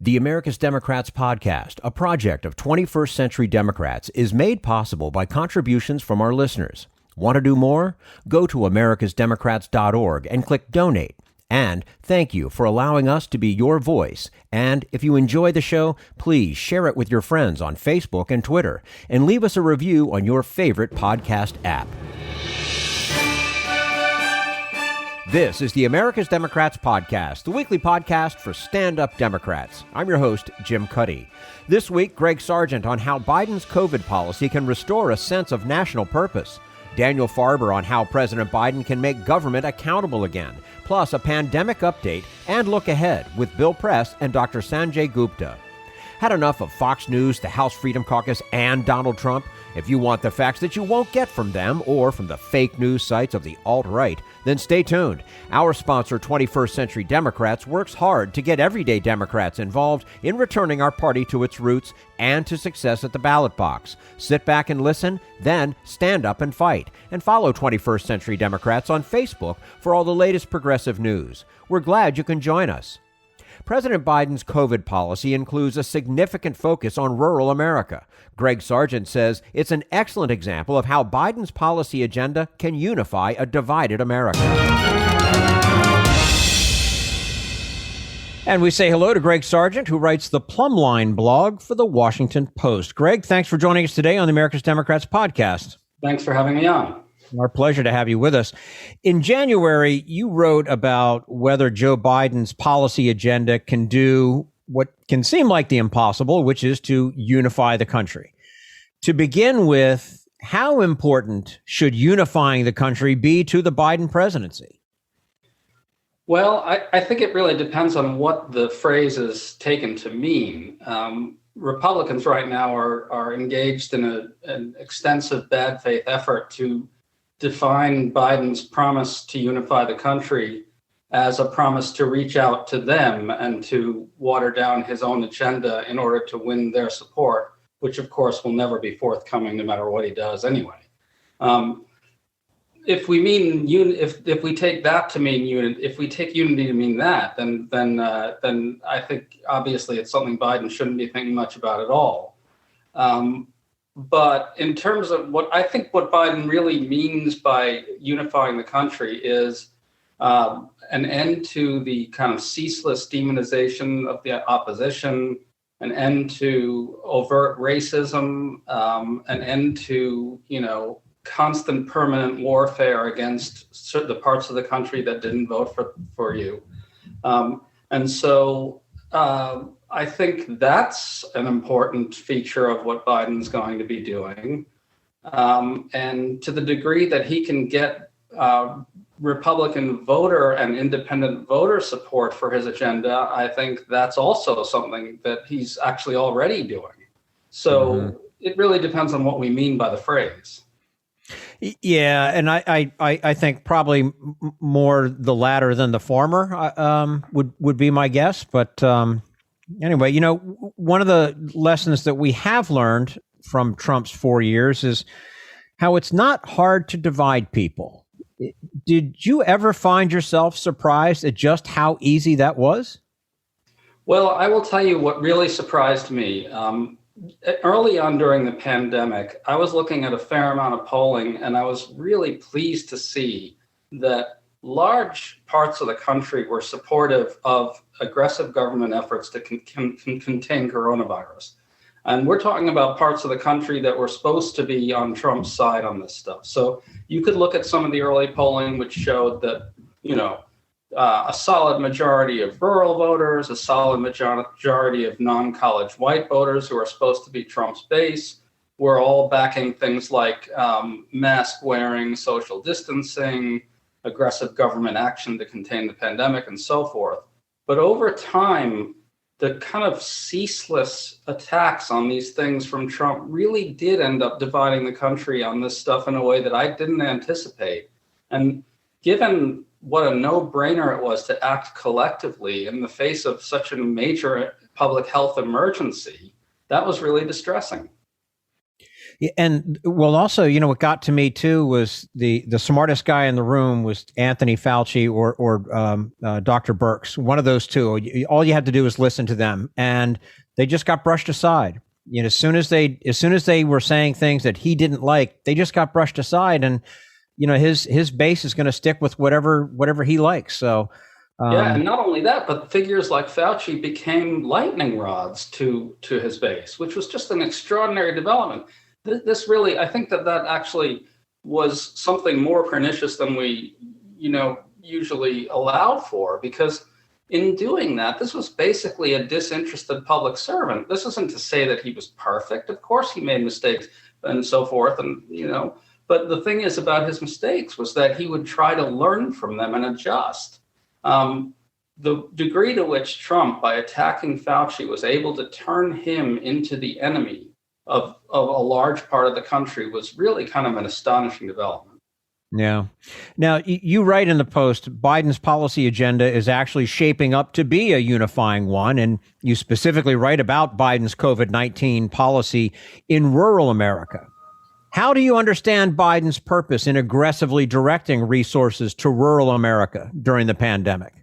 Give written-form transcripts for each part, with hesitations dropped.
The America's Democrats podcast, a project of 21st Century Democrats, is made possible by contributions from our listeners. Want to do more? Go to americasdemocrats.org and click Donate. And thank you for allowing us to be your voice. And if you enjoy the show, please share it with your friends on Facebook and Twitter, and leave us a review on your favorite podcast app. This is the America's Democrats podcast, the weekly podcast for stand-up Democrats. I'm your host, Jim Cuddy. This week, Greg Sargent on how Biden's COVID policy can restore a sense of national purpose. Daniel Farber on how President Biden can make government accountable again, plus a pandemic update and look ahead with Bill Press and Dr. Sanjay Gupta. Had enough of Fox News, the House Freedom Caucus, and Donald Trump? If you want the facts that you won't get from them or from the fake news sites of the alt-right, then stay tuned. Our sponsor, 21st Century Democrats, works hard to get everyday Democrats involved in returning our party to its roots and to success at the ballot box. Sit back and listen, then stand up and fight. And follow 21st Century Democrats on Facebook for all the latest progressive news. We're glad you can join us. President Biden's COVID policy includes a significant focus on rural America. Greg Sargent says it's an excellent example of how Biden's policy agenda can unify a divided America. And we say hello to Greg Sargent, who writes the Plumline blog for the Washington Post. Greg, thanks for joining us today on the America's Democrats podcast. Thanks for having me on. Our pleasure to have you with us. In January, you wrote about whether Joe Biden's policy agenda can do what can seem like the impossible, which is to unify the country. To begin with, how important should unifying the country be to the Biden presidency? Well, I think it really depends on what the phrase is taken to mean. Republicans right now are engaged in an extensive bad faith effort to define Biden's promise to unify the country as a promise to reach out to them and to water down his own agenda in order to win their support, which of course will never be forthcoming no matter what he does anyway. If we mean if we take that to mean unity, if we take unity to mean that, then I think obviously it's something Biden shouldn't be thinking much about at all. But in terms of what Biden really means by unifying the country is an end to the kind of ceaseless demonization of the opposition, an end to overt racism, an end to, constant permanent warfare against the parts of the country that didn't vote for you. And so I think that's an important feature of what Biden's going to be doing. And to the degree that he can get Republican voter and independent voter support for his agenda, I think that's also something that he's actually already doing. So It really depends on what we mean by the phrase. Yeah, and I think probably more the latter than the former would be my guess. But anyway, one of the lessons that we have learned from Trump's 4 years is how it's not hard to divide people. Did you ever find yourself surprised at just how easy that was? Well, I will tell you what really surprised me. Early on during the pandemic, I was looking at a fair amount of polling, and I was really pleased to see that large parts of the country were supportive of aggressive government efforts to contain coronavirus. And we're talking about parts of the country that were supposed to be on Trump's side on this stuff. So you could look at some of the early polling, which showed that, a solid majority of rural voters, a solid majority of non-college white voters who are supposed to be Trump's base, were all backing things like mask wearing, social distancing, aggressive government action to contain the pandemic, and so forth. But over time, the kind of ceaseless attacks on these things from Trump really did end up dividing the country on this stuff in a way that I didn't anticipate. And given what a no-brainer it was to act collectively in the face of such a major public health emergency, that was really distressing. And well, also, what got to me too was the smartest guy in the room was Anthony Fauci or Dr. Birx, one of those two. All you had to do was listen to them, and they just got brushed aside. As soon as they were saying things that he didn't like, they just got brushed aside, and his base is going to stick with whatever he likes. So. Yeah, and not only that, but figures like Fauci became lightning rods to his base, which was just an extraordinary development. This really, I think that actually was something more pernicious than we, usually allowed for, because in doing that, this was basically a disinterested public servant. This isn't to say that he was perfect. Of course, he made mistakes and so forth, and but the thing is about his mistakes was that he would try to learn from them and adjust. The degree to which Trump, by attacking Fauci, was able to turn him into the enemy of a large part of the country was really kind of an astonishing development. Yeah. Now, you write in the Post, Biden's policy agenda is actually shaping up to be a unifying one, and you specifically write about Biden's COVID-19 policy in rural America. How do you understand Biden's purpose in aggressively directing resources to rural America during the pandemic?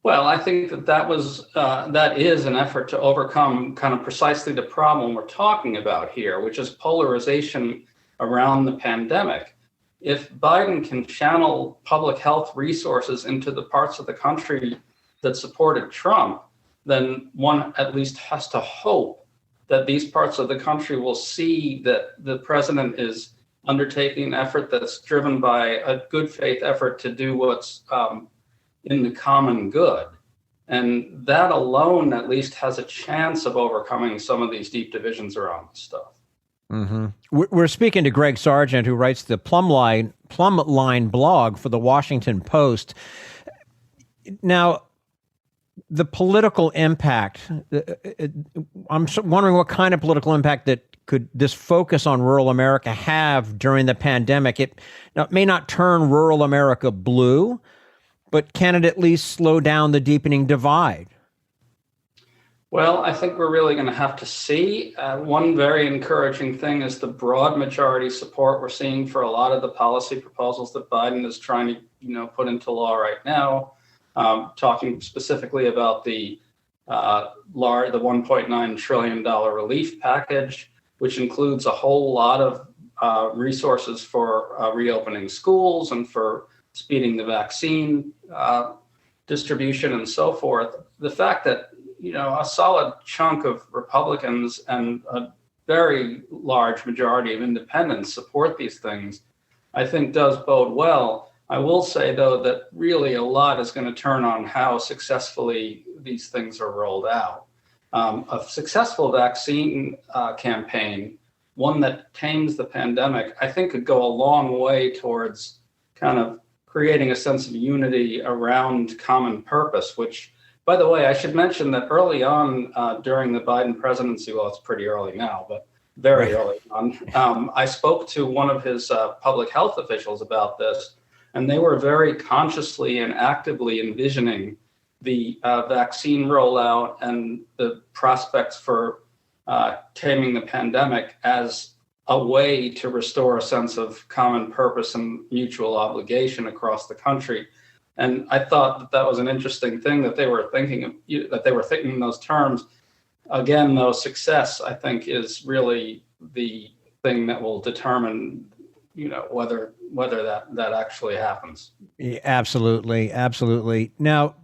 Well, I think that is an effort to overcome kind of precisely the problem we're talking about here, which is polarization around the pandemic. If Biden can channel public health resources into the parts of the country that supported Trump, then one at least has to hope that these parts of the country will see that the president is undertaking an effort that's driven by a good faith effort to do what's in the common good. And that alone at least has a chance of overcoming some of these deep divisions around this stuff. Mm-hmm. We're speaking to Greg Sargent, who writes the Plum Line blog for the Washington Post. Now, the political impact, I'm wondering what kind of political impact that could this focus on rural America have during the pandemic? It may not turn rural America blue, but can it at least slow down the deepening divide? Well, I think we're really going to have to see. One very encouraging thing is the broad majority support we're seeing for a lot of the policy proposals that Biden is trying to, put into law right now. Talking specifically about the $1.9 trillion relief package, which includes a whole lot of resources for reopening schools and for speeding the vaccine distribution and so forth. The fact that, a solid chunk of Republicans and a very large majority of independents support these things, I think does bode well. I will say, though, that really a lot is going to turn on how successfully these things are rolled out. A successful vaccine campaign, one that tames the pandemic, I think could go a long way towards kind of creating a sense of unity around common purpose, which, by the way, I should mention that early on during the Biden presidency, well, it's pretty early now, but very early on, I spoke to one of his public health officials about this, and they were very consciously and actively envisioning the vaccine rollout and the prospects for taming the pandemic as a way to restore a sense of common purpose and mutual obligation across the country. And I thought that was an interesting thing that they were thinking in those terms. Again, though, success, I think, is really the thing that will determine, whether that actually happens. Yeah, absolutely. Now,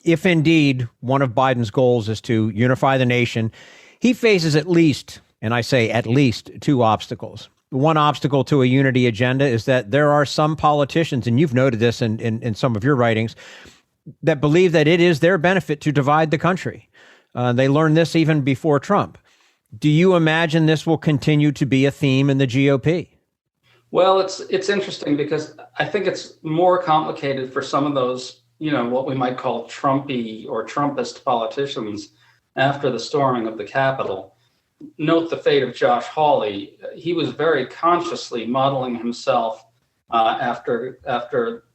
if indeed one of Biden's goals is to unify the nation, he faces at least, and I say at least, two obstacles. One obstacle to a unity agenda is that there are some politicians, and you've noted this in some of your writings, that believe that it is their benefit to divide the country. They learned this even before Trump. Do you imagine this will continue to be a theme in the GOP? Well, it's interesting because I think it's more complicated for some of those, what we might call Trumpy or Trumpist politicians after the storming of the Capitol. Note the fate of Josh Hawley. He was very consciously modeling himself after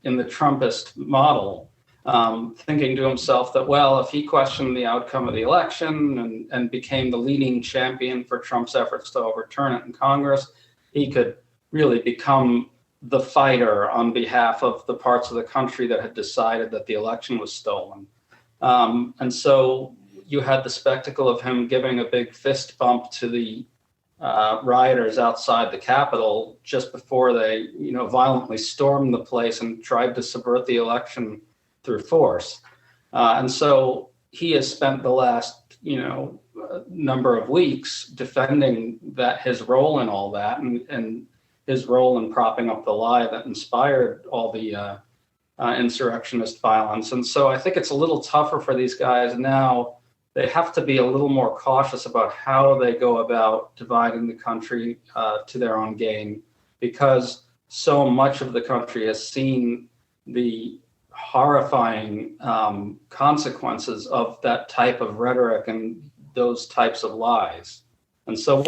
in the Trumpist model thinking to himself that, well, if he questioned the outcome of the election and became the leading champion for Trump's efforts to overturn it in Congress, he could really become the fighter on behalf of the parts of the country that had decided that the election was stolen. And so you had the spectacle of him giving a big fist bump to the rioters outside the Capitol just before they, violently stormed the place and tried to subvert the election through force. And so he has spent the last, number of weeks defending his role in all that and his role in propping up the lie that inspired all the insurrectionist violence. And so I think it's a little tougher for these guys now. They have to be a little more cautious about how they go about dividing the country to their own gain, because so much of the country has seen the horrifying consequences of that type of rhetoric and those types of lies. And so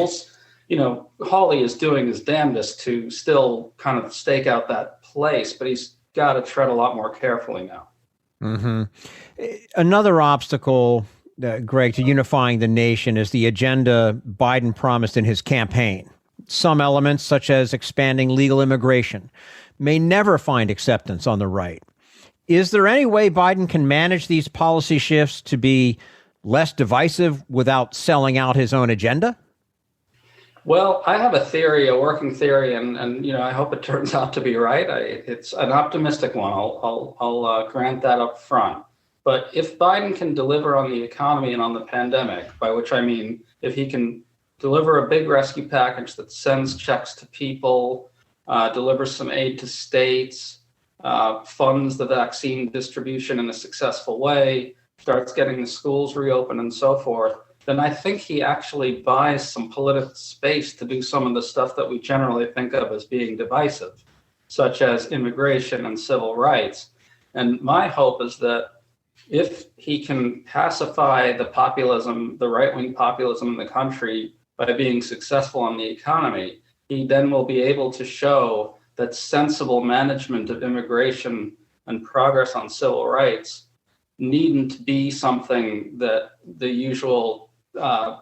Hawley is doing his damnedest to still kind of stake out that place, but he's got to tread a lot more carefully now. Mm-hmm. Another obstacle, Greg, to unifying the nation is the agenda Biden promised in his campaign. Some elements, such as expanding legal immigration, may never find acceptance on the right. Is there any way Biden can manage these policy shifts to be less divisive without selling out his own agenda? Well, I have a working theory, and I hope it turns out to be right. It's an optimistic one. I'll grant that up front. But if Biden can deliver on the economy and on the pandemic, by which I mean if he can deliver a big rescue package that sends checks to people, delivers some aid to states, funds the vaccine distribution in a successful way, starts getting the schools reopened and so forth, then I think he actually buys some political space to do some of the stuff that we generally think of as being divisive, such as immigration and civil rights. And my hope is that if he can pacify the populism, the right-wing populism in the country by being successful on the economy, he then will be able to show that sensible management of immigration and progress on civil rights needn't be something that the usual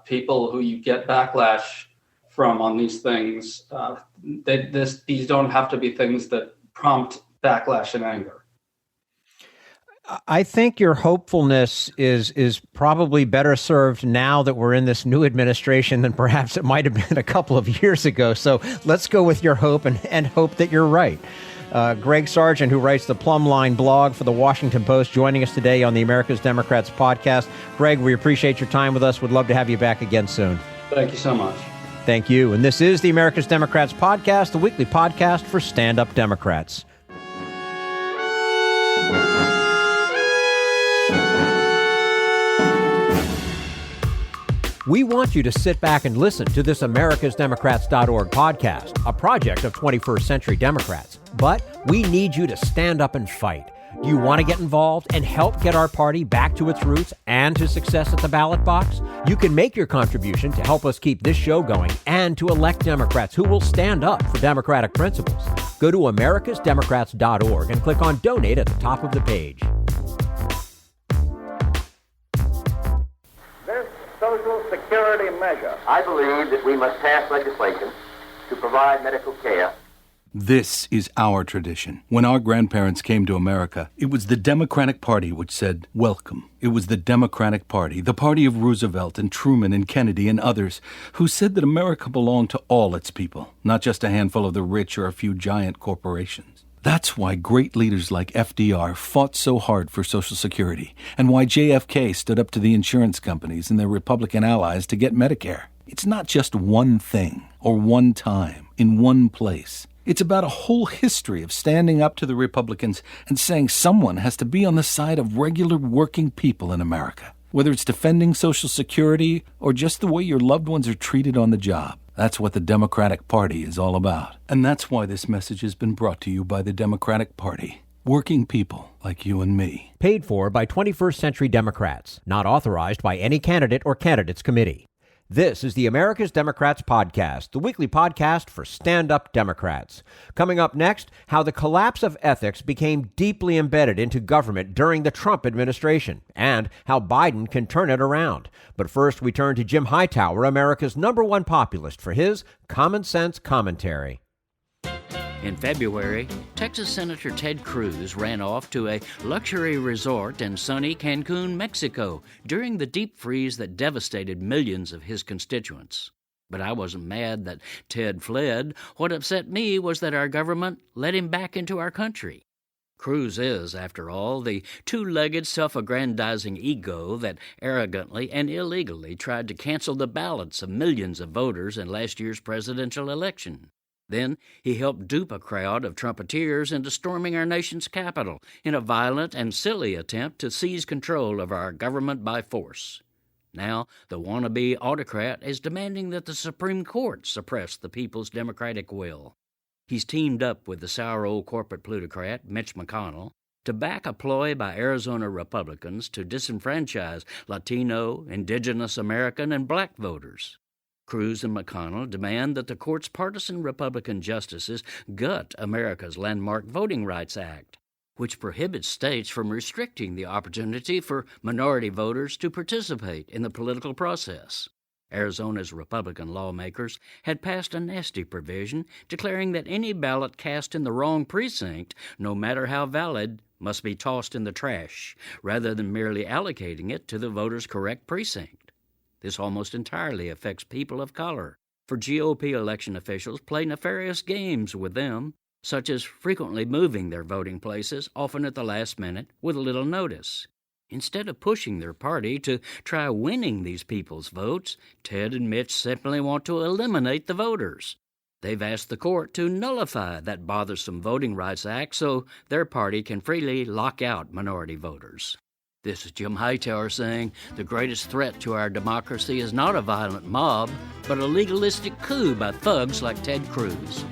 people who you get backlash from on these things, these don't have to be things that prompt backlash and anger. I think your hopefulness is probably better served now that we're in this new administration than perhaps it might have been a couple of years ago. So let's go with your hope and hope that you're right. Greg Sargent, who writes the Plumb Line blog for the Washington Post, joining us today on the America's Democrats podcast. Greg, we appreciate your time with us. Would love to have you back again soon. Thank you so much. Thank you. And this is the America's Democrats podcast, the weekly podcast for stand-up Democrats. We want you to sit back and listen to this americasdemocrats.org podcast, a project of 21st Century Democrats. But we need you to stand up and fight. Do you want to get involved and help get our party back to its roots and to success at the ballot box? You can make your contribution to help us keep this show going and to elect Democrats who will stand up for democratic principles. Go to americasdemocrats.org and click on Donate at the top of the page. Social Security measure. I believe that we must pass legislation to provide medical care. This is our tradition. When our grandparents came to America, it was the Democratic Party which said, welcome. It was the Democratic Party, the party of Roosevelt and Truman and Kennedy and others, who said that America belonged to all its people, not just a handful of the rich or a few giant corporations. That's why great leaders like FDR fought so hard for Social Security, and why JFK stood up to the insurance companies and their Republican allies to get Medicare. It's not just one thing, or one time, in one place. It's about a whole history of standing up to the Republicans and saying someone has to be on the side of regular working people in America, whether it's defending Social Security or just the way your loved ones are treated on the job. That's what the Democratic Party is all about. And that's why this message has been brought to you by the Democratic Party. Working people like you and me. Paid for by 21st Century Democrats. Not authorized by any candidate or candidates committee. This is the America's Democrats podcast, the weekly podcast for stand-up Democrats. Coming up next, how the collapse of ethics became deeply embedded into government during the Trump administration, and how Biden can turn it around. But first, we turn to Jim Hightower, America's #1 populist, for his common sense commentary. In February, Texas Senator Ted Cruz ran off to a luxury resort in sunny Cancun, Mexico, during the deep freeze that devastated millions of his constituents. But I wasn't mad that Ted fled. What upset me was that our government let him back into our country. Cruz is, after all, the two-legged, self-aggrandizing ego that arrogantly and illegally tried to cancel the ballots of millions of voters in last year's presidential election. Then he helped dupe a crowd of Trumpeteers into storming our nation's capital in a violent and silly attempt to seize control of our government by force. Now, the wannabe autocrat is demanding that the Supreme Court suppress the people's democratic will. He's teamed up with the sour old corporate plutocrat, Mitch McConnell, to back a ploy by Arizona Republicans to disenfranchise Latino, Indigenous American, and black voters. Cruz and McConnell demand that the court's partisan Republican justices gut America's landmark Voting Rights Act, which prohibits states from restricting the opportunity for minority voters to participate in the political process. Arizona's Republican lawmakers had passed a nasty provision declaring that any ballot cast in the wrong precinct, no matter how valid, must be tossed in the trash, rather than merely allocating it to the voter's correct precinct. This almost entirely affects people of color, for GOP election officials play nefarious games with them, such as frequently moving their voting places, often at the last minute, with little notice. Instead of pushing their party to try winning these people's votes, Ted and Mitch simply want to eliminate the voters. They've asked the court to nullify that bothersome Voting Rights Act so their party can freely lock out minority voters. This is Jim Hightower saying the greatest threat to our democracy is not a violent mob, but a legalistic coup by thugs like Ted Cruz.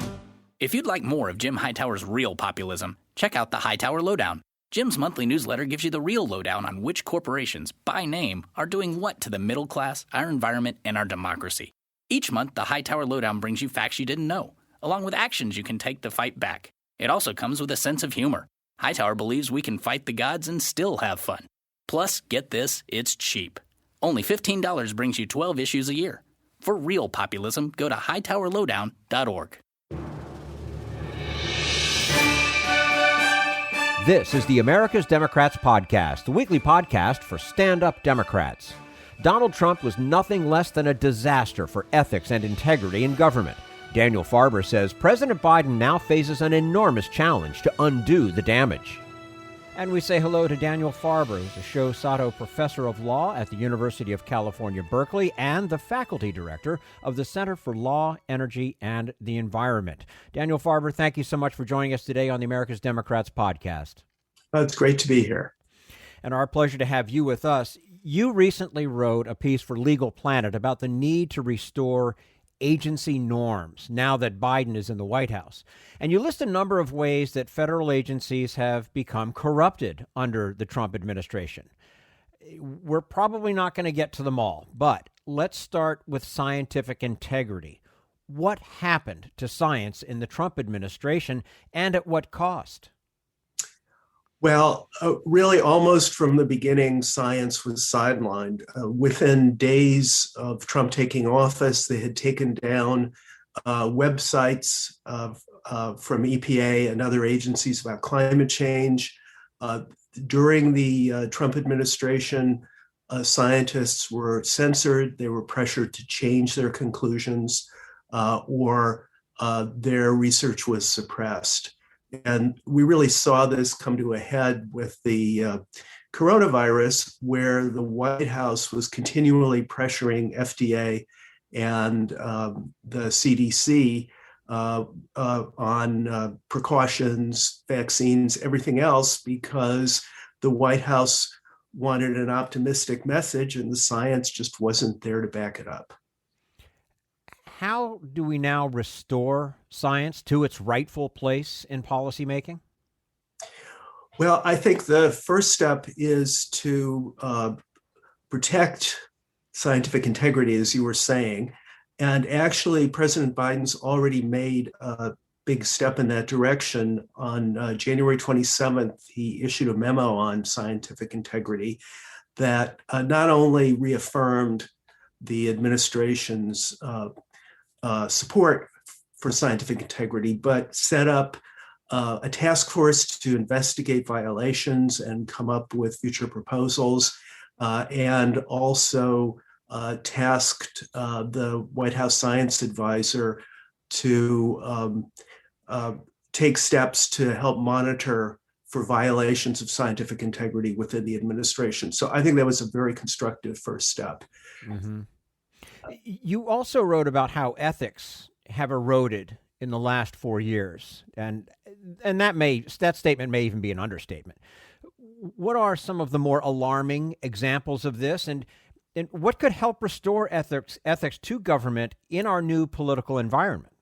If you'd like more of Jim Hightower's real populism, check out the Hightower Lowdown. Jim's monthly newsletter gives you the real lowdown on which corporations, by name, are doing what to the middle class, our environment, and our democracy. Each month, the Hightower Lowdown brings you facts you didn't know, along with actions you can take to fight back. It also comes with a sense of humor. Hightower believes we can fight the gods and still have fun. Plus, get this, it's cheap. Only $15 brings you 12 issues a year. For real populism, go to hightowerlowdown.org. This is the America's Democrats podcast, the weekly podcast for stand-up Democrats. Donald Trump was nothing less than a disaster for ethics and integrity in government. Daniel Farber says President Biden now faces an enormous challenge to undo the damage. And we say hello to Daniel Farber, who's a Show Sato Professor of Law at the University of California, Berkeley, and the Faculty Director of the Center for Law, Energy, and the Environment. Daniel Farber, thank you so much for joining us today on the America's Democrats podcast. It's great to be here. And our pleasure to have you with us. You recently wrote a piece for Legal Planet about the need to restore agency norms now that Biden is in the White House. And you list a number of ways that federal agencies have become corrupted under the Trump administration. We're probably not going to get to them all, but let's start with scientific integrity. What happened to science in the Trump administration and at what cost? Well, really almost from the beginning, science was sidelined. Within days of Trump taking office, they had taken down websites from EPA and other agencies about climate change. During the Trump administration, scientists were censored. They were pressured to change their conclusions or their research was suppressed. And we really saw this come to a head with the coronavirus, where the White House was continually pressuring FDA and the CDC on precautions, vaccines, everything else, because the White House wanted an optimistic message and the science just wasn't there to back it up. How do we now restore science to its rightful place in policymaking? Well, I think the first step is to protect scientific integrity, as you were saying. And actually, President Biden's already made a big step in that direction. On January 27th, he issued a memo on scientific integrity that not only reaffirmed the administration's support for scientific integrity, but set up a task force to investigate violations and come up with future proposals, and also tasked the White House science advisor to take steps to help monitor for violations of scientific integrity within the administration. So I think that was a very constructive first step. Mm-hmm. You also wrote about how ethics have eroded in the last 4 years, and that statement may even be an understatement. What are some of the more alarming examples of this, and what could help restore ethics to government in our new political environment?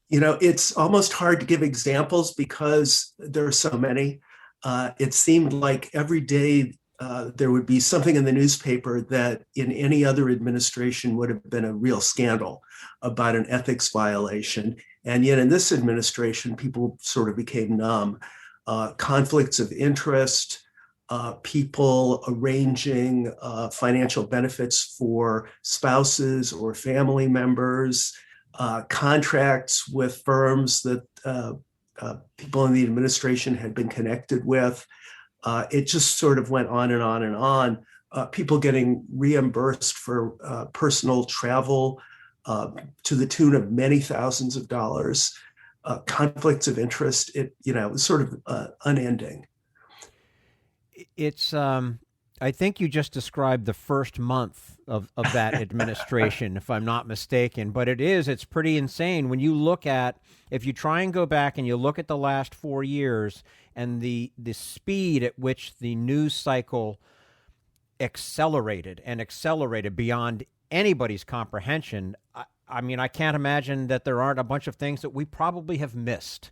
You know, it's almost hard to give examples because there are so many. It seemed like every day there would be something in the newspaper that in any other administration would have been a real scandal about an ethics violation. And yet in this administration, people sort of became numb. Conflicts of interest, people arranging financial benefits for spouses or family members, contracts with firms that people in the administration had been connected with. It just sort of went on and on and on. People getting reimbursed for personal travel to the tune of many thousands of dollars. Conflicts of interest. It was sort of unending. It's I think you just described the first month of that administration, if I'm not mistaken. But it's pretty insane when you look at, if you try and go back and you look at the last 4 years and the speed at which the news cycle accelerated beyond anybody's comprehension. I mean, I can't imagine that there aren't a bunch of things that we probably have missed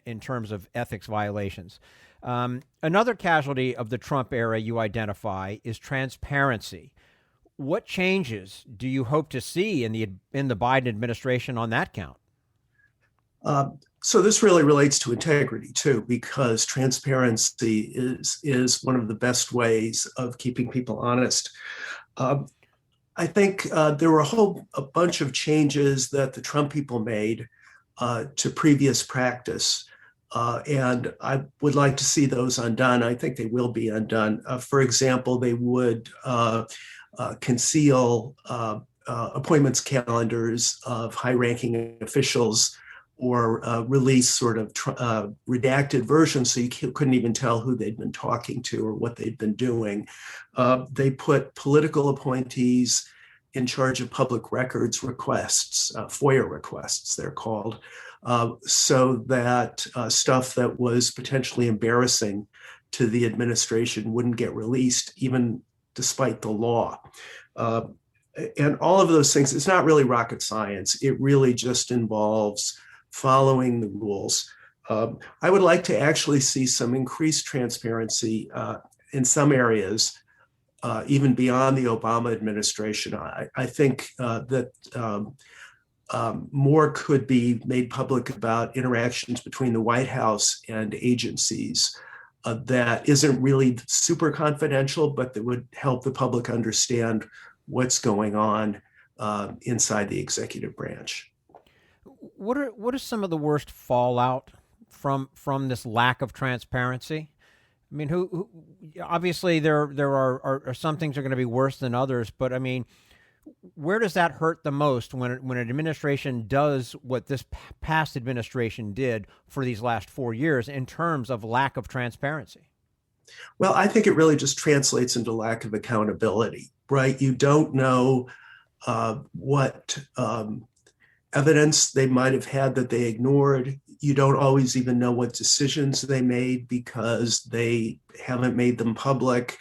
in terms of ethics violations. Another casualty of the Trump era you identify is transparency. What changes do you hope to see in the Biden administration on that count? So this really relates to integrity too, because transparency is one of the best ways of keeping people honest. I think there were a bunch of changes that the Trump people made to previous practice. And I would like to see those undone. I think they will be undone. For example, they would conceal appointments calendars of high-ranking officials, or release sort of redacted versions so you couldn't even tell who they'd been talking to or what they'd been doing. They put political appointees in charge of public records requests, FOIA requests, they're called, so that stuff that was potentially embarrassing to the administration wouldn't get released, even despite the law. And all of those things, it's not really rocket science. It really just involves following the rules. I would like to actually see some increased transparency in some areas, even beyond the Obama administration. I think that more could be made public about interactions between the White House and agencies that isn't really super confidential, but that would help the public understand what's going on inside the executive branch. What are some of the worst fallout from this lack of transparency? I mean, who obviously there are some things are going to be worse than others, but I mean, where does that hurt the most when an administration does what this past administration did for these last 4 years in terms of lack of transparency? Well, I think it really just translates into lack of accountability, right? You don't know what evidence they might have had that they ignored. You don't always even know what decisions they made because they haven't made them public.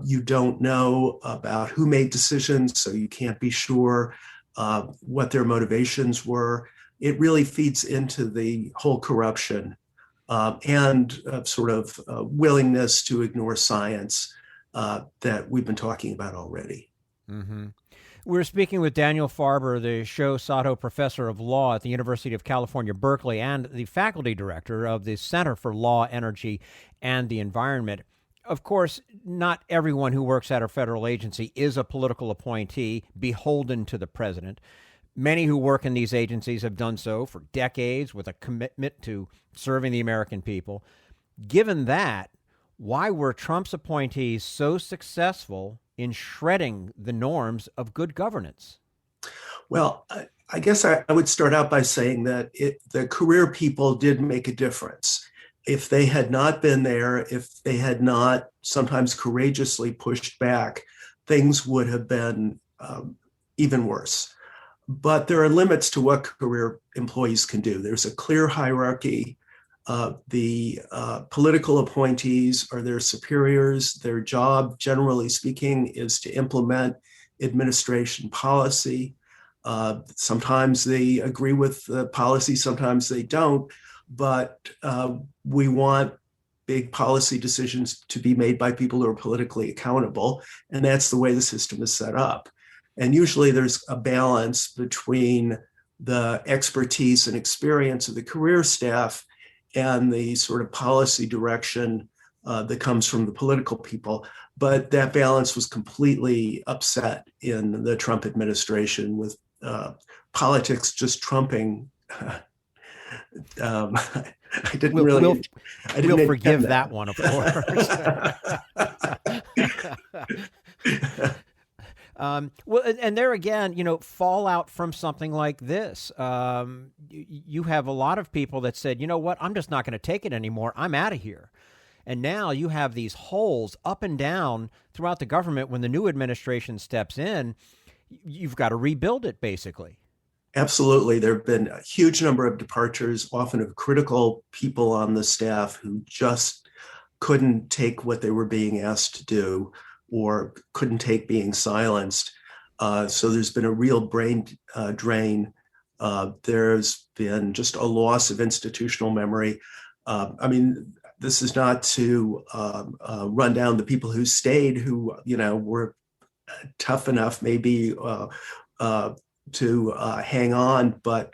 You don't know about who made decisions, so you can't be sure what their motivations were. It really feeds into the whole corruption and sort of willingness to ignore science that we've been talking about already. Mm-hmm. We're speaking with Daniel Farber, the Show Sato Professor of Law at the University of California, Berkeley, and the Faculty Director of the Center for Law, Energy, and the Environment. Of course, not everyone who works at a federal agency is a political appointee beholden to the president. Many who work in these agencies have done so for decades with a commitment to serving the American people. Given that, why were Trump's appointees so successful in shredding the norms of good governance? Well, I guess I would start out by saying that the career people did make a difference. If they had not been there, if they had not sometimes courageously pushed back, things would have been even worse. But there are limits to what career employees can do. There's a clear hierarchy. The political appointees are their superiors. Their job, generally speaking, is to implement administration policy. Sometimes they agree with the policy, sometimes they don't. But we want big policy decisions to be made by people who are politically accountable. And that's the way the system is set up. And usually there's a balance between the expertise and experience of the career staff and the sort of policy direction that comes from the political people. But that balance was completely upset in the Trump administration, with politics just trumping. I didn't really. We'll forgive that one, of course. Well, and there again, fallout from something like this. You have a lot of people that said, you know what, I'm just not going to take it anymore. I'm out of here. And now you have these holes up and down throughout the government. When the new administration steps in, you've got to rebuild it, basically. Absolutely. There have been a huge number of departures, often of critical people on the staff who just couldn't take what they were being asked to do, or couldn't take being silenced. So there's been a real brain drain. There's been just a loss of institutional memory. This is not to run down the people who stayed, who were tough enough maybe to hang on, but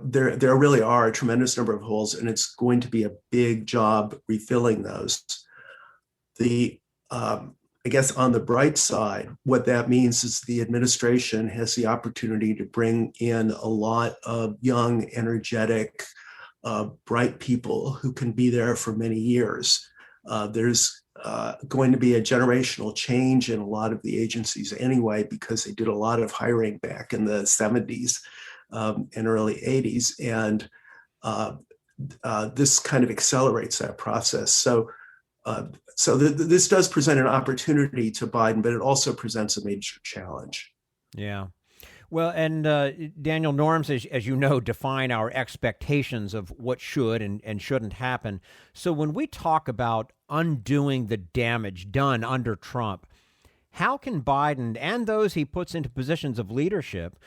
there really are a tremendous number of holes, and it's going to be a big job refilling those. I guess on the bright side, what that means is the administration has the opportunity to bring in a lot of young, energetic, bright people who can be there for many years. There's going to be a generational change in a lot of the agencies anyway, because they did a lot of hiring back in the 70s and early 80s. And this kind of accelerates that process. So this does present an opportunity to Biden, but it also presents a major challenge. Yeah. Well, and Daniel, norms, as you know, define our expectations of what should and shouldn't happen. So when we talk about undoing the damage done under Trump, how can Biden and those he puts into positions of leadership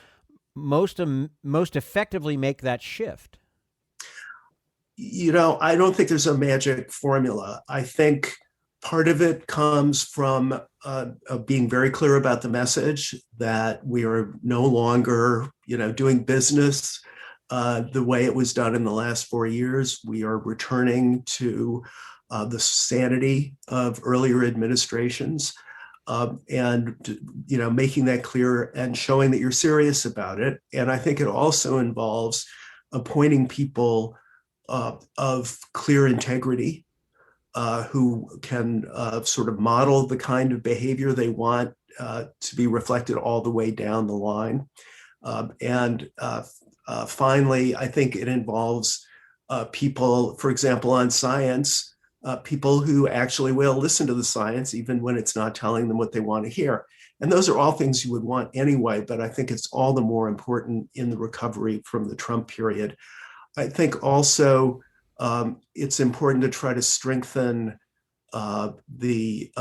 most effectively make that shift? I don't think there's a magic formula. I think part of it comes from being very clear about the message that we are no longer, doing business the way it was done in the last 4 years. We are returning to the sanity of earlier administrations, and making that clear and showing that you're serious about it. And I think it also involves appointing people of clear integrity, who can sort of model the kind of behavior they want to be reflected all the way down the line. And finally, I think it involves people, for example, on science, people who actually will listen to the science, even when it's not telling them what they want to hear. And those are all things you would want anyway, but I think it's all the more important in the recovery from the Trump period. I think also it's important to try to strengthen the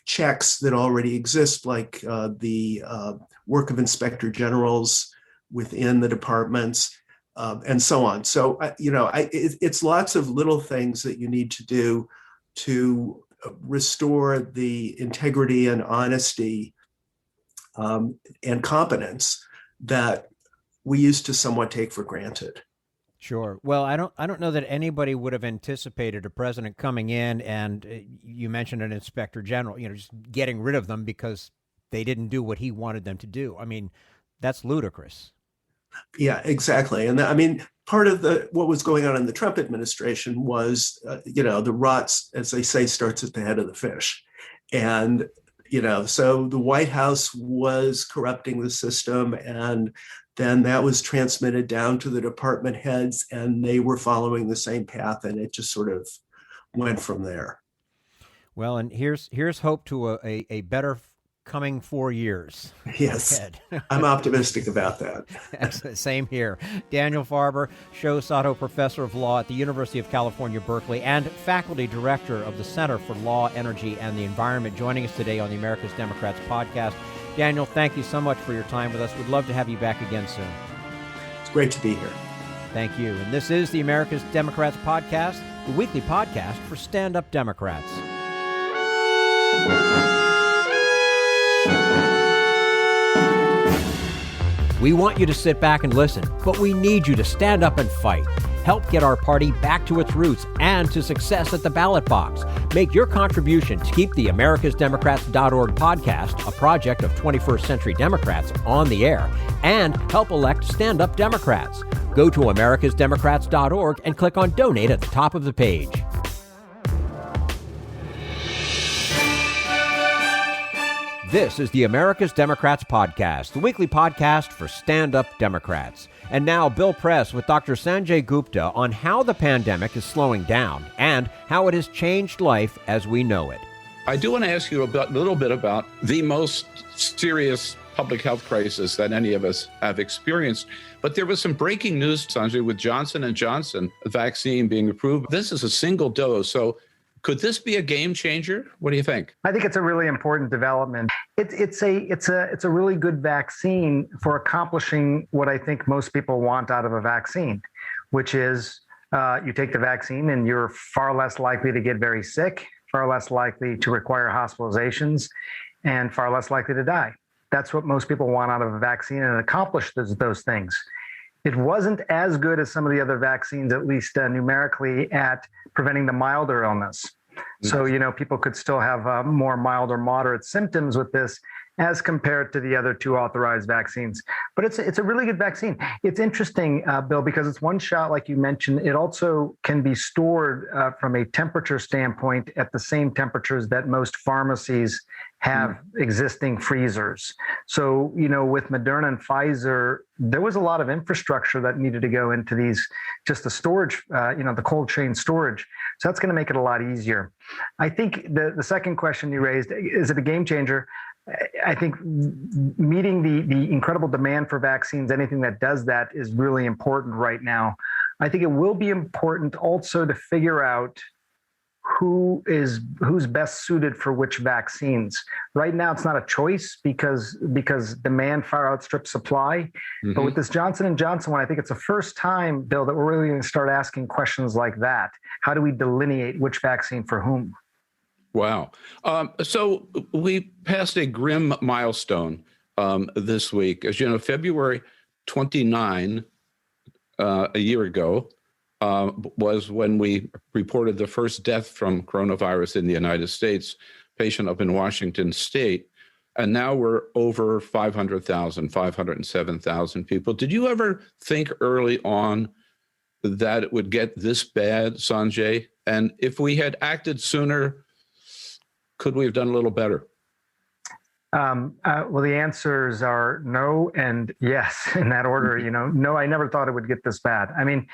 checks that already exist, like the work of inspector generals within the departments, and so on. So, it's lots of little things that you need to do to restore the integrity and honesty and competence that we used to somewhat take for granted. Sure. Well, I don't know that anybody would have anticipated a president coming in and you mentioned an inspector general, just getting rid of them because they didn't do what he wanted them to do. I mean, that's ludicrous. Yeah, exactly. And part of what was going on in the Trump administration was, the rot, as they say, starts at the head of the fish. And, so the White House was corrupting the system, and then that was transmitted down to the department heads, and they were following the same path, and it just sort of went from there. Well, and here's hope to a better coming 4 years. Yes, I'm optimistic about that. Same here. Daniel Farber, Sho Sato Professor of Law at the University of California, Berkeley, and Faculty Director of the Center for Law, Energy, and the Environment, joining us today on the America's Democrats podcast. Daniel, thank you so much for your time with us. We'd love to have you back again soon. It's great to be here. Thank you. And this is the America's Democrats podcast, the weekly podcast for stand-up Democrats. We want you to sit back and listen, but we need you to stand up and fight. Help get our party back to its roots and to success at the ballot box. Make your contribution to keep the americasdemocrats.org podcast, a project of 21st Century Democrats, on the air, and help elect stand-up Democrats. Go to americasdemocrats.org and click on Donate at the top of the page. This is the America's Democrats podcast, the weekly podcast for stand-up Democrats. And now, Bill Press with Dr. Sanjay Gupta on how the pandemic is slowing down and how it has changed life as we know it. I do want to ask you a little bit about the most serious public health crisis that any of us have experienced. But there was some breaking news, Sanjay, with Johnson & Johnson vaccine being approved. This is a single dose, so could this be a game changer? What do you think? I think it's a really important development. It's a really good vaccine for accomplishing what I think most people want out of a vaccine, which is you take the vaccine and you're far less likely to get very sick, far less likely to require hospitalizations, and far less likely to die. That's what most people want out of a vaccine, and it accomplishes those things. It wasn't as good as some of the other vaccines, at least numerically, at preventing the milder illness. So, people could still have more mild or moderate symptoms with this as compared to the other two authorized vaccines. But it's a really good vaccine. It's interesting, Bill, because it's one shot, like you mentioned. It also can be stored from a temperature standpoint at the same temperatures that most pharmacies have existing freezers. So, with Moderna and Pfizer, there was a lot of infrastructure that needed to go into these, just the storage, the cold chain storage. So that's going to make it a lot easier. I think the second question you raised, is it a game changer? I think meeting the incredible demand for vaccines, anything that does that, is really important right now. I think it will be important also to figure out who's best suited for which vaccines. Right now, it's not a choice because demand far outstrips supply. Mm-hmm. But with this Johnson & Johnson one, I think it's the first time, Bill, that we're really going to start asking questions like that. How do we delineate which vaccine for whom? Wow. So we passed a grim milestone this week. As you know, February 29, a year ago, was when we reported the first death from coronavirus in the United States, patient up in Washington State. And now we're over 500,000, 507,000 people. Did you ever think early on that it would get this bad, Sanjay? And if we had acted sooner, could we have done a little better? Well, the answers are no and yes, in that order. No, I never thought it would get this bad. I mean,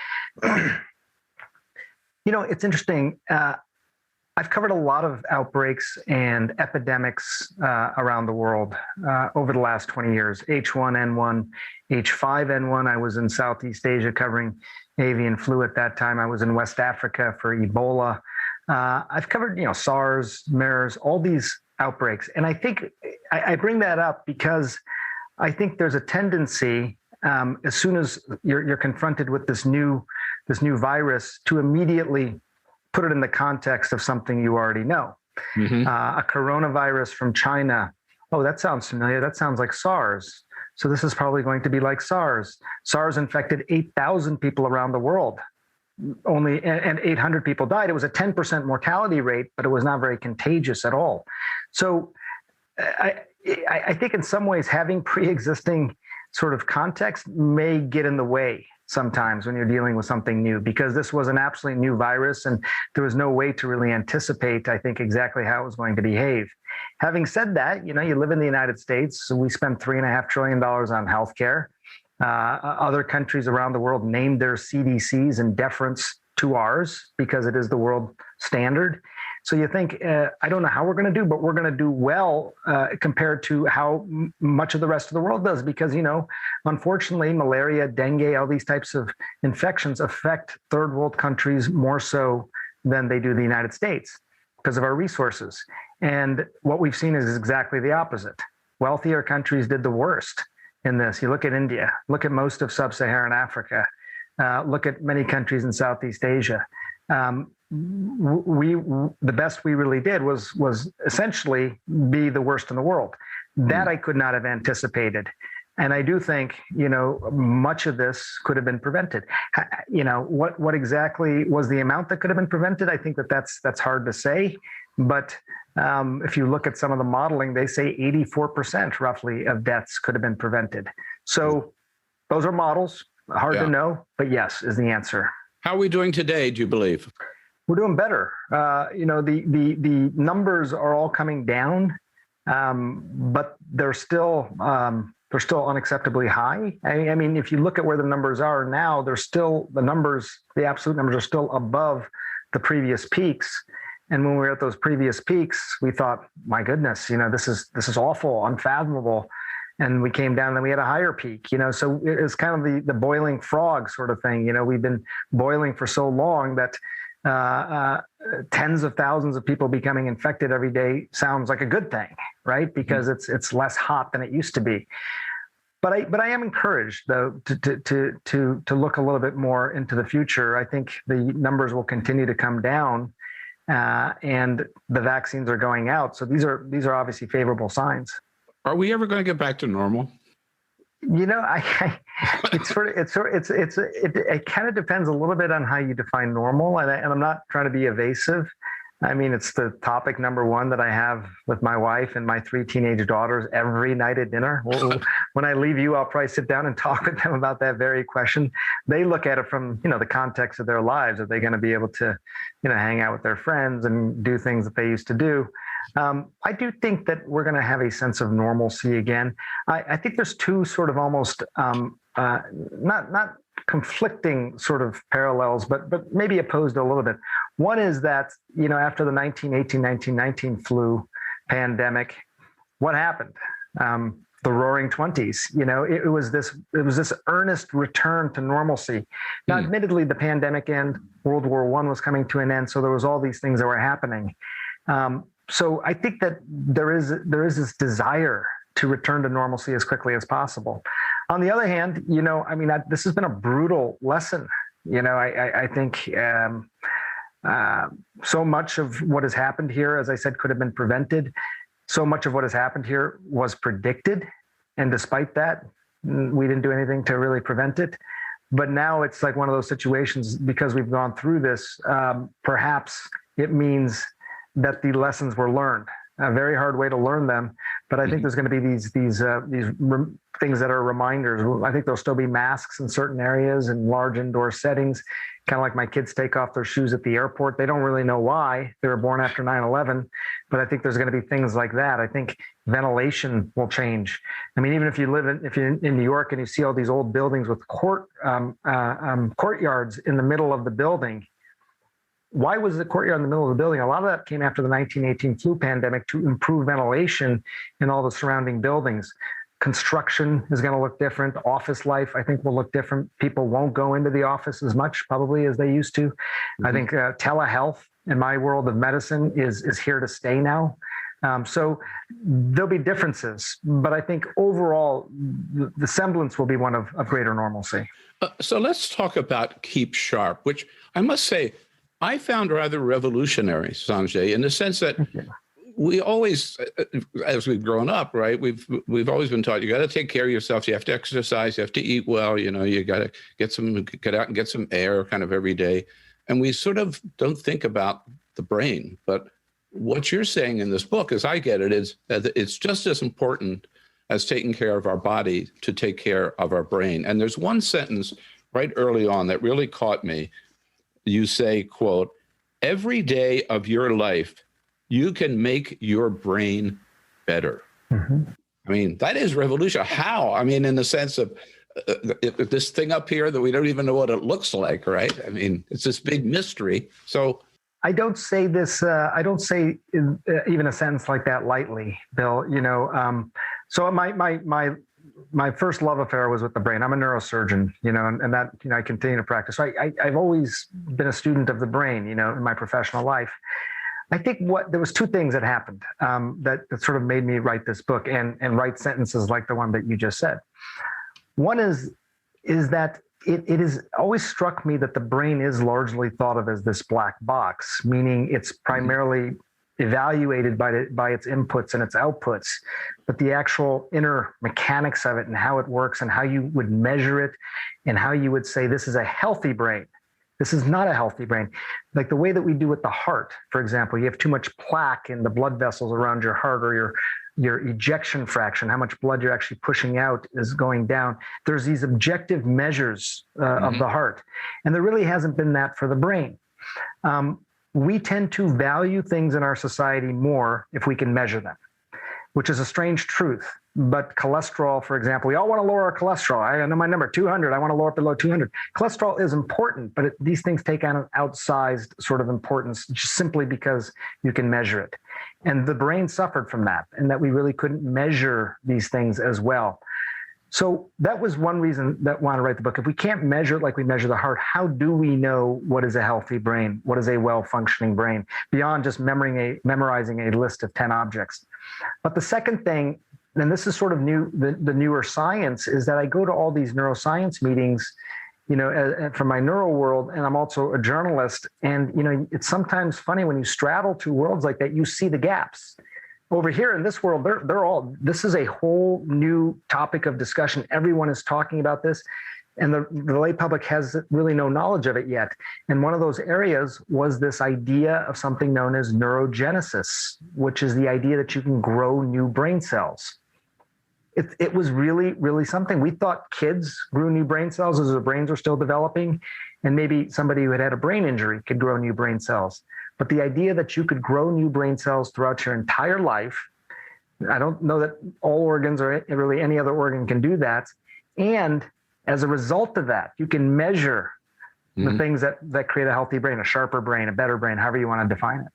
it's interesting. I've covered a lot of outbreaks and epidemics around the world over the last 20 years. H1N1, H5N1. I was in Southeast Asia covering avian flu at that time. I was in West Africa for Ebola. I've covered, SARS, MERS, all these outbreaks. And I think I bring that up because I think there's a tendency, as soon as you're confronted with this new virus, to immediately put it in the context of something you already know. A coronavirus from China. Oh, that sounds familiar. That sounds like SARS. So this is probably going to be like SARS. SARS infected 8,000 people around the world. And 800 people died. It was a 10% mortality rate, but it was not very contagious at all. So I think in some ways having pre-existing sort of context may get in the way sometimes when you're dealing with something new, because this was an absolutely new virus and there was no way to really anticipate, I think, exactly how it was going to behave. Having said that, you live in the United States, so we spend $3.5 trillion on healthcare. Other countries around the world named their CDCs in deference to ours because it is the world standard. So you think, I don't know how we're going to do, but we're going to do well compared to how much of the rest of the world does. Because, unfortunately, malaria, dengue, all these types of infections affect third world countries more so than they do the United States because of our resources. And what we've seen is exactly the opposite. Wealthier countries did the worst in this. You look at India, look at most of sub-Saharan Africa, look at many countries in Southeast Asia. The best we really did was essentially be the worst in the world. That I could not have anticipated. And I do think, much of this could have been prevented. What exactly was the amount that could have been prevented? I think that's hard to say. But if you look at some of the modeling, they say 84% roughly of deaths could have been prevented. So those are models, hard to know, but yes is the answer. How are we doing today, do you believe? We're doing better. The numbers are all coming down, but they're still unacceptably high. I mean, if you look at where the numbers are now, the absolute numbers are still above the previous peaks. And when we were at those previous peaks, we thought, my goodness, this is awful, unfathomable. And we came down and then we had a higher peak, so it's kind of the boiling frog sort of thing. We've been boiling for so long that tens of thousands of people becoming infected every day sounds like a good thing, right? Because it's less hot than it used to be. But I am encouraged, though, to look a little bit more into the future. I think the numbers will continue to come down, and the vaccines are going out. So these are obviously favorable signs. Are we ever going to get back to normal? It kind of depends a little bit on how you define normal, and I'm not trying to be evasive. I mean, it's the topic number one that I have with my wife and my 3 teenage daughters every night at dinner. When I leave you, I'll probably sit down and talk with them about that very question. They look at it from, the context of their lives. Are they going to be able to, hang out with their friends and do things that they used to do? I do think that we're going to have a sense of normalcy again. I think there's two sort of almost not conflicting sort of parallels, but maybe opposed a little bit. One is that, after the 1919 flu pandemic, what happened? The Roaring Twenties. It was this earnest return to normalcy. Now, admittedly, the pandemic ended, World War I was coming to an end, so there was all these things that were happening. So I think that there is this desire to return to normalcy as quickly as possible. On the other hand, this has been a brutal lesson. I think so much of what has happened here, as I said, could have been prevented. So much of what has happened here was predicted. And despite that, we didn't do anything to really prevent it. But now it's like one of those situations, because we've gone through this, perhaps it means that the lessons were learned. A very hard way to learn them, but I think there's going to be these things that are reminders. I think there'll still be masks in certain areas and large indoor settings, kind of like my kids take off their shoes at the airport. They don't really know why. They were born after 9/11, but I think there's going to be things like that. I think ventilation will change. I mean, even if you're in New York and you see all these old buildings with courtyards in the middle of the building. Why was the courtyard in the middle of the building? A lot of that came after the 1918 flu pandemic to improve ventilation in all the surrounding buildings. Construction is going to look different. Office life, I think, will look different. People won't go into the office as much probably as they used to. I think telehealth in my world of medicine is here to stay now. So there'll be differences, but I think overall the semblance will be one of greater normalcy. So let's talk about Keep Sharp, which I must say, I found rather revolutionary, Sanjay, in the sense that we always, as we've grown up, right, we've always been taught you got to take care of yourself. You have to exercise. You have to eat well. You got to get out and get some air kind of every day. And we sort of don't think about the brain. But what you're saying in this book, as I get it, is that it's just as important as taking care of our body to take care of our brain. And there's one sentence right early on that really caught me. You say, quote, "Every day of your life, you can make your brain better." Mm-hmm. I mean, that is revolution. How? I mean, in the sense of this thing up here that we don't even know what it looks like, right? I mean, it's this big mystery. So I don't say this, I don't say even a sentence like that lightly, Bill. So my first love affair was with the brain. I'm a neurosurgeon, and that, I continue to practice. So I've always been a student of the brain, in my professional life. I think there was two things that happened that sort of made me write this book and write sentences like the one that you just said. One is that it has always struck me that the brain is largely thought of as this black box, meaning it's primarily evaluated by its inputs and its outputs, but the actual inner mechanics of it and how it works and how you would measure it and how you would say this is a healthy brain. This is not a healthy brain. Like the way that we do with the heart, for example, you have too much plaque in the blood vessels around your heart, or your ejection fraction, how much blood you're actually pushing out is going down. There's these objective measures of the heart, and there really hasn't been that for the brain. We tend to value things in our society more if we can measure them, which is a strange truth. But cholesterol, for example, we all want to lower our cholesterol. I know my number, 200. I want to lower it below 200. Cholesterol is important, but these things take on an outsized sort of importance just simply because you can measure it. And the brain suffered from that, and that we really couldn't measure these things as well. So that was one reason that I want to write the book. If we can't measure it like we measure the heart, how do we know what is a healthy brain? What is a well-functioning brain beyond just memorizing a list of 10 objects? But the second thing, and this is sort of the newer science, is that I go to all these neuroscience meetings, from my neuro world, and I'm also a journalist. And, it's sometimes funny when you straddle two worlds like that, you see the gaps. Over here in this world, this is a whole new topic of discussion. Everyone is talking about this, and the lay public has really no knowledge of it yet. And one of those areas was this idea of something known as neurogenesis, which is the idea that you can grow new brain cells. It was really, really something. We thought kids grew new brain cells as their brains were still developing, and maybe somebody who had a brain injury could grow new brain cells. But the idea that you could grow new brain cells throughout your entire life, I don't know that all organs or really any other organ can do that. And as a result of that, you can measure the things that create a healthy brain, a sharper brain, a better brain, however you want to define it.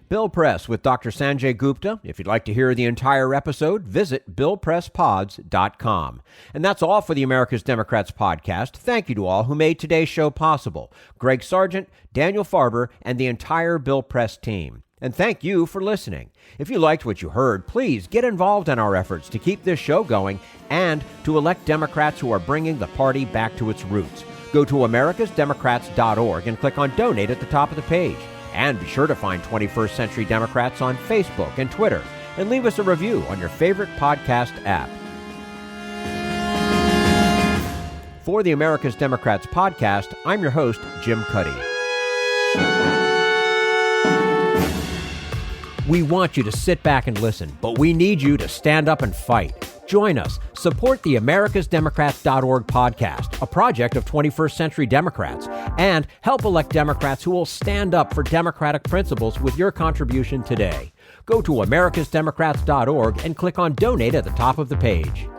Bill Press with Dr. Sanjay Gupta. If you'd like to hear the entire episode, visit billpresspods.com. And that's all for the America's Democrats podcast. Thank you to all who made today's show possible. Greg Sargent, Daniel Farber, and the entire Bill Press team. And thank you for listening. If you liked what you heard, please get involved in our efforts to keep this show going and to elect Democrats who are bringing the party back to its roots. Go to americasdemocrats.org and click on Donate at the top of the page. And be sure to find 21st Century Democrats on Facebook and Twitter, and leave us a review on your favorite podcast app. For the America's Democrats podcast, I'm your host, Jim Cuddy. We want you to sit back and listen, but we need you to stand up and fight. Join us. Support the americasdemocrats.org podcast, a project of 21st Century Democrats, and help elect Democrats who will stand up for democratic principles with your contribution today. Go to americasdemocrats.org and click on Donate at the top of the page.